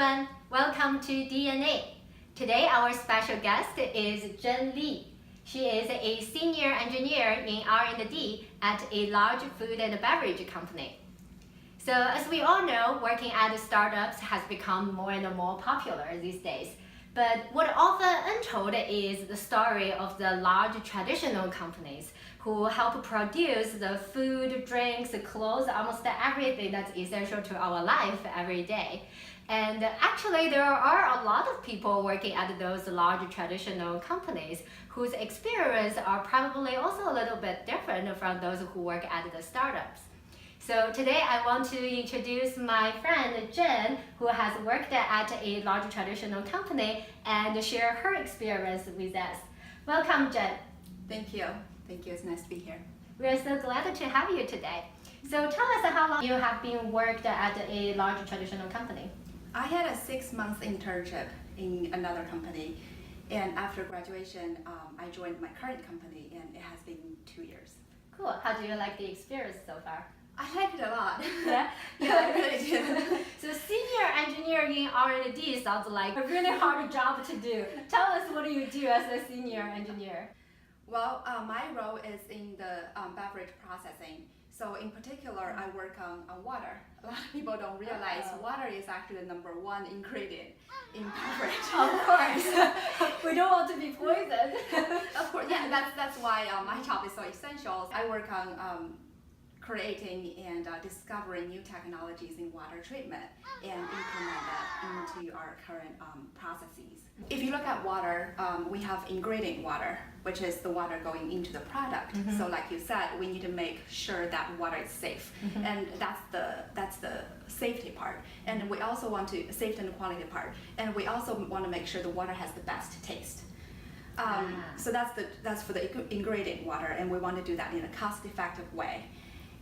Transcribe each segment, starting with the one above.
everyone, welcome to DNA. Today our special guest is Jen Li. She is a senior engineer in R&D at a large food and beverage company. So as we all know, working at startups has become more and more popular these days. But what often untold is the story of the large traditional companies who help produce the food, drinks, clothes, almost everything that's essential to our life every day. And actually, there are a lot of people working at those large traditional companies whose experience are probably also a little bit different from those who work at the startups. So today I want to introduce my friend Jen, who has worked at a large traditional company and share her experience with us. Welcome, Jen. Thank you. Thank you. It's nice to be here. We are so glad to have you today. So tell us how long you have been worked at a large traditional company. I had a 6-month internship in another company, and after graduation, I joined my current company, and it has been 2 years. Cool. How do you like the experience so far? I like it a lot. Yeah? Yeah, I really do. So senior engineer in R&D sounds like a really hard job to do. Tell us, what do you do as a senior engineer? Well, my role is in the beverage processing. So in particular, I work on water. A lot of people don't realize water is actually the #1 ingredient in beverage. Of course. We don't want to be poisoned. Of course, yeah, that's why my job is so essential. I work on creating and discovering new technologies in water treatment and implement that into our current processes. If you look at water, we have ingredient water, which is the water going into the product. Mm-hmm. So like you said, we need to make sure that water is safe. Mm-hmm. And that's the safety part. And we also want to, safety and quality part. And we also want to make sure the water has the best taste. So that's for the ingredient water, and we want to do that in a cost-effective way.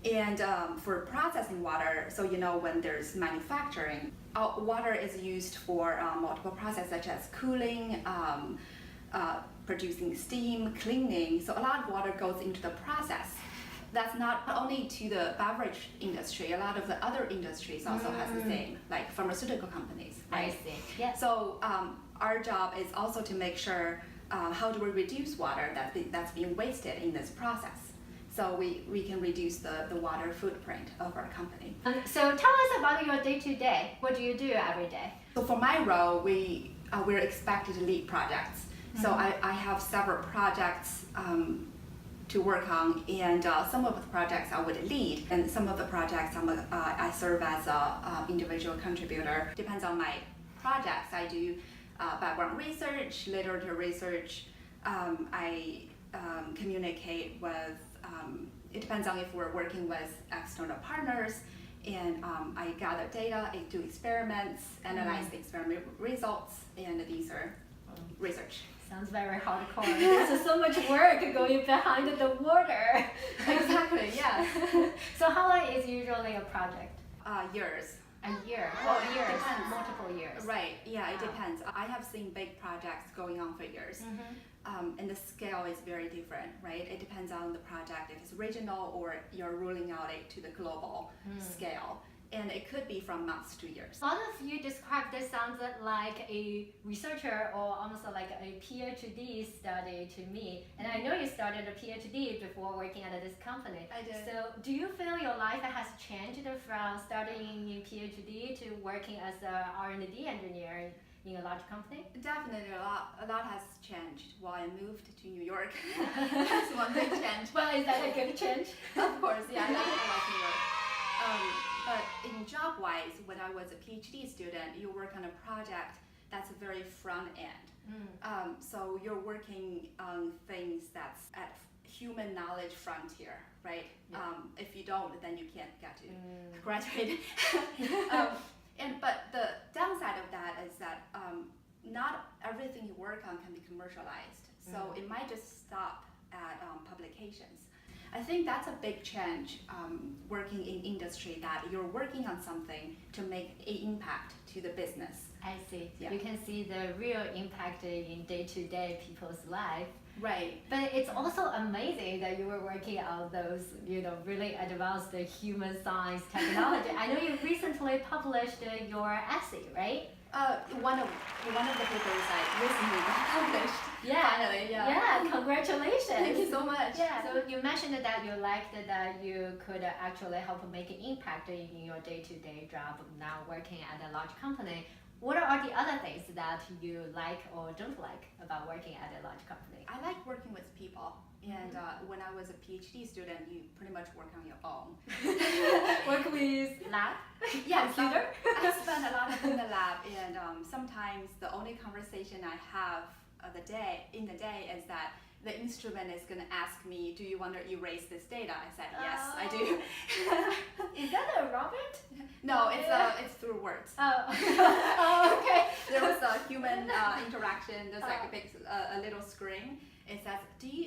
And for processing water, so you know when there's manufacturing, water is used for multiple processes such as cooling, producing steam, cleaning. So a lot of water goes into the process. That's not only to the beverage industry, a lot of the other industries also has the same, like pharmaceutical companies. Right? I see. Yes. So our job is also to make sure how do we reduce water that's being wasted in this process. So we can reduce the water footprint of our company. So tell us about your day-to-day. What do you do every day? So for my role, we're expected to lead projects. So I have several projects to work on, and some of the projects I would lead, and some of the projects I serve as an individual contributor. Depends on my projects. I do background research, literature research. I communicate with, it depends on if we're working with external partners, and I gather data, I do experiments, analyze the experiment results, and these are research. Sounds very hardcore. There's so much work going behind the water. Exactly, yeah. So how long is usually a project? Years. A year. Well, Oh, it years. depends. Multiple years. Right, yeah, it Wow. depends. I have seen big projects going on for years. And the scale is very different, right? It depends on the project, if it's regional or you're rolling out it to the global scale. And it could be from months to years. A lot of you describe this sounds like a researcher or almost like a PhD study to me. And I know you started a PhD before working at this company. I did. So do you feel your life has changed from studying in PhD to working as an R&D engineer in a large company? Definitely, a lot has changed. While I moved to New York, that's one big change. Well, is that a good change? Of course, yeah, I like New York. But in job-wise, when I was a PhD student, you work on a project that's very front end. So you're working on things that's at human knowledge frontier, right? Yeah. If you don't, then you can't get to graduate. But the downside of that is that not everything you work on can be commercialized. So it might just stop at publications. I think that's a big change working in industry, that you're working on something to make an impact to the business. I see. Yeah. You can see the real impact in day-to-day people's life. Right. But it's also amazing that you were working on those, really advanced human science technology. I know you recently published your essay, right? One of the papers I recently got published. Yeah. Finally, yeah. Yeah, congratulations. Thank you so much. Yeah. So you mentioned that you liked that you could actually help make an impact in your day-to-day job now working at a large company. What are the other things that you like or don't like about working at a large company? I like working with people, and when I was a PhD student, you pretty much work on your own. Work with lab? Yeah, Computer? I spend a lot of time in the lab, and sometimes the only conversation I have in the day is that the instrument is going to ask me, do you want to erase this data? I said, yes, I do. Is that a robot? No, it's through words. Oh, oh okay. There was a human interaction. There's like a little screen. It says,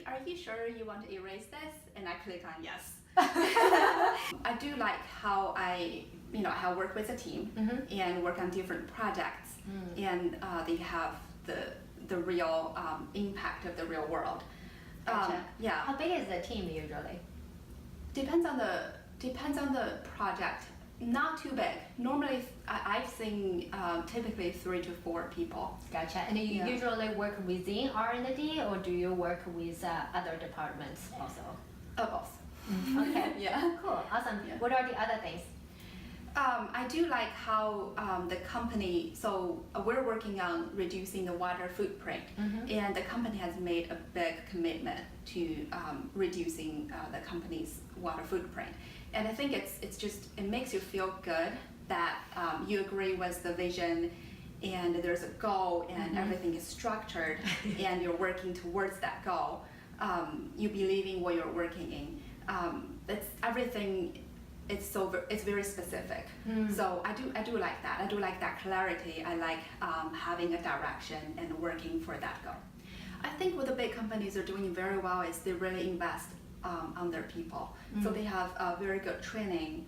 are you sure you want to erase this? And I click on yes. I do like how I work with a team and work on different projects, and they have the real impact of the real world. Gotcha. Yeah. How big is the team usually? Depends on the project. Not too big. Normally, I've seen typically 3 to 4 people. Gotcha. And you usually work within R&D, or do you work with other departments also? Both. Okay. Yeah. Cool. Awesome. Yeah. What are the other things? I do like how the company, so we're working on reducing the water footprint, and the company has made a big commitment to reducing the company's water footprint. And I think it makes you feel good that you agree with the vision, and there's a goal, and everything is structured, and you're working towards that goal. You believe in what you're working in. It's everything. It's very specific. So I do like that. I do like that clarity. I like having a direction and working for that goal. I think what the big companies are doing very well is they really invest on their people. So they have very good training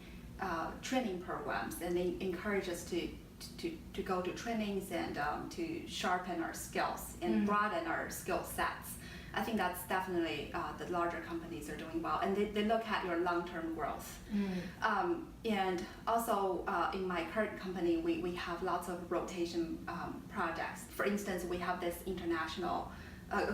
programs, and they encourage us to go to trainings and to sharpen our skills and broaden our skill sets. I think that's definitely the larger companies are doing well, and they look at your long-term growth. And also in my current company, we have lots of rotation projects. For instance, we have this international,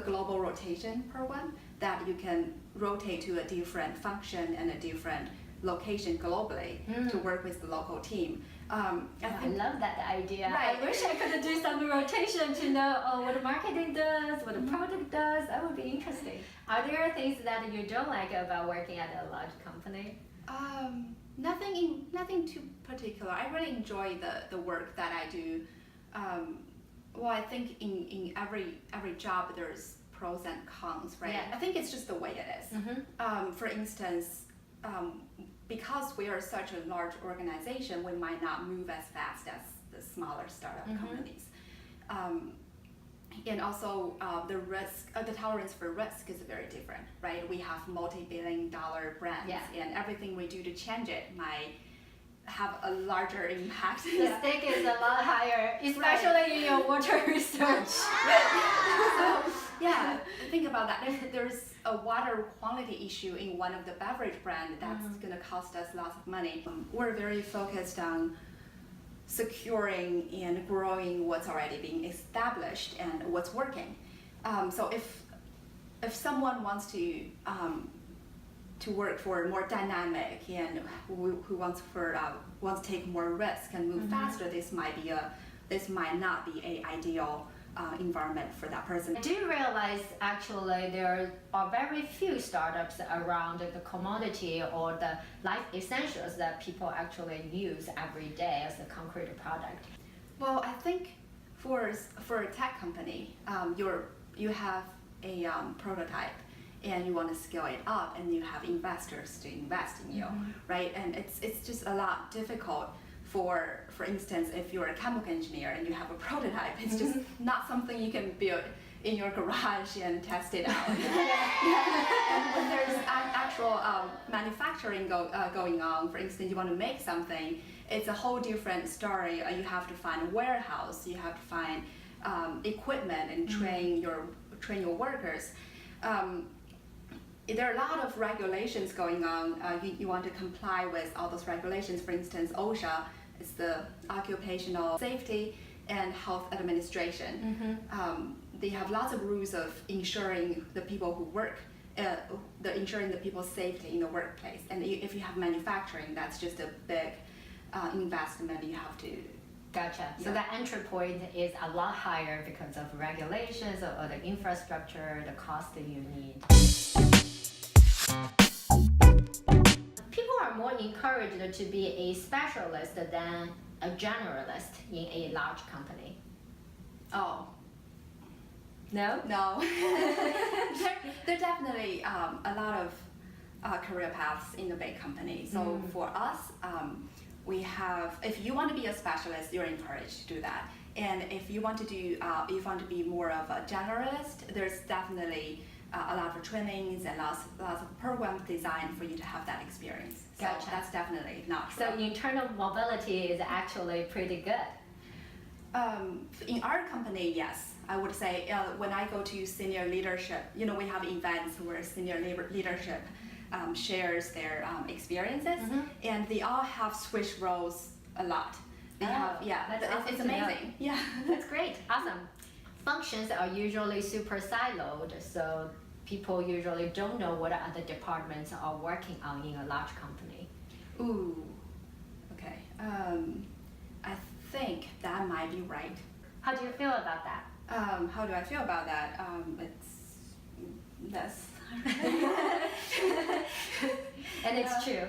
global rotation program that you can rotate to a different function and a different location globally to work with the local team. I love that idea. Right. I wish I could do some rotation to know what the marketing does, what the product does. That would be interesting. Are there things that you don't like about working at a large company? Nothing too particular. I really enjoy the work that I do. Well, I think in every job there's pros and cons, right? Yeah. I think it's just the way it is. For instance, because we are such a large organization, we might not move as fast as the smaller startup companies. And also the tolerance for risk is very different, right? We have multi-billion-dollar brands, and everything we do to change it might have a larger impact. The stake is a lot higher, especially in your water research. So, think about that. If there's a water quality issue in one of the beverage brands, that's going to cost us lots of money. We're very focused on securing and growing what's already being established and what's working. So if someone wants to work for more dynamic and who wants to take more risk and move faster, this might not be an ideal environment for that person. I do realize actually there are very few startups around the commodity or the life essentials that people actually use every day as a concrete product. Well, I think for a tech company, you have a prototype and you want to scale it up, and you have investors to invest in you, right? And it's just a lot difficult. For instance, if you're a chemical engineer and you have a prototype, it's just not something you can build in your garage and test it out. And when there's actual manufacturing going on, for instance, you want to make something, it's a whole different story. You have to find a warehouse, you have to find equipment and train your workers. There are a lot of regulations going on. You want to comply with all those regulations. For instance, OSHA is the Occupational Safety and Health Administration. They have lots of rules of ensuring the people who work, ensuring the people's safety in the workplace. And if you have manufacturing, that's just a big investment you have to. Gotcha. So the entry point is a lot higher because of regulations or the infrastructure, the cost that you need. People are more encouraged to be a specialist than a generalist in a large company. Oh. No? No. there are definitely a lot of career paths in the big company. So for us, we have, if you want to be a specialist, you're encouraged to do that. And if you want to do, if you want to be more of a generalist, there's definitely a lot of trainings and lots of programs designed for you to have that experience. So Gotcha. that's definitely not true. So internal mobility is actually pretty good. In our company, yes, I would say when I go to senior leadership, we have events where senior leadership shares their experiences, and they all have switched roles a lot. They have, that's awesome it's to know. amazing. Yeah, That's great. Awesome. Functions are usually super siloed, so people usually don't know what other departments are working on in a large company. Ooh, okay. I think that might be right. How do you feel about that? How do I feel about that? That's. And it's true.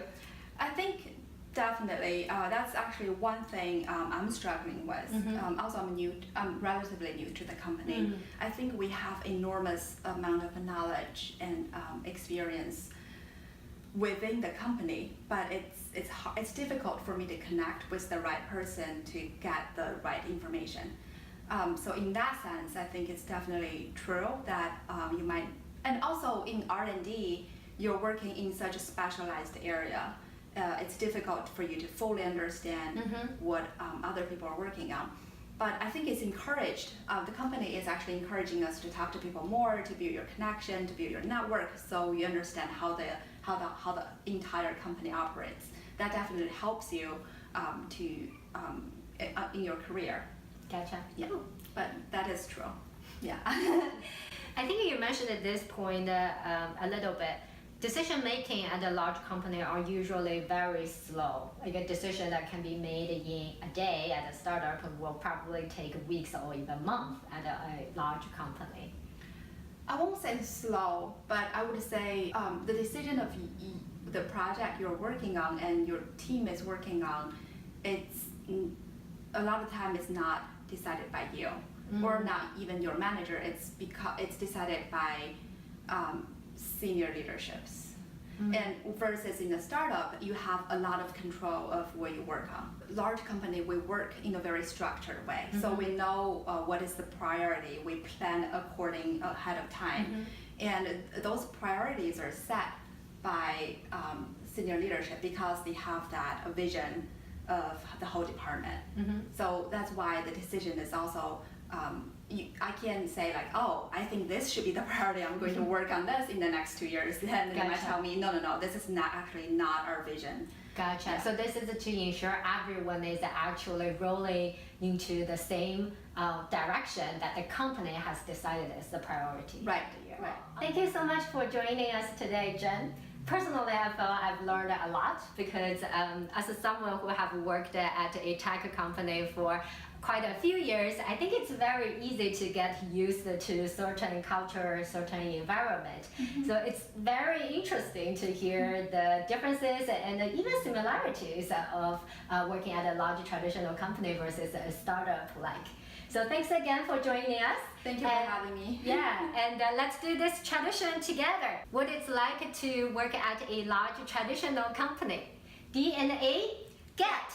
I think definitely that's actually one thing I'm struggling with. Also, I'm relatively new to the company. I think we have enormous amount of knowledge and experience within the company, but it's difficult for me to connect with the right person to get the right information. So in that sense, I think it's definitely true that you might, and also in R&D, you're working in such a specialized area. It's difficult for you to fully understand what other people are working on. But I think it's encouraged. The company is actually encouraging us to talk to people more, to build your connection, to build your network, so you understand how the entire company operates. That definitely helps you in your career. Gotcha. Yeah, but that is true. Yeah. I think you mentioned at this point a little bit. Decision making at a large company are usually very slow. Like a decision that can be made in a day at a startup will probably take weeks or even months at a large company. I won't say slow, but I would say the decision of the project you're working on and your team is working on, it's a lot of time it's not decided by you or not even your manager. It's decided by senior leaderships. And versus in a startup, you have a lot of control of what you work on. Large company, we work in a very structured way. So we know what is the priority. We plan ahead of time. And those priorities are set by senior leadership because they have that vision of the whole department. So that's why the decision is also I can't say like, oh, I think this should be the priority. I'm going to work on this in the next 2 years. Then they might tell me, no, this is not our vision. Gotcha. Yeah. So this is to ensure everyone is actually rolling into the same direction that the company has decided is the priority. Right. Right. Thank you so much for joining us today, Jen. Personally, I feel I've learned a lot because as someone who have worked at a tech company for quite a few years, I think it's very easy to get used to certain culture, certain environment. So it's very interesting to hear the differences and even similarities of working at a large traditional company versus a startup like. So thanks again for joining us. Thank you for having me. Yeah, and let's do this tradition together. What it's like to work at a large traditional company. DNA, get.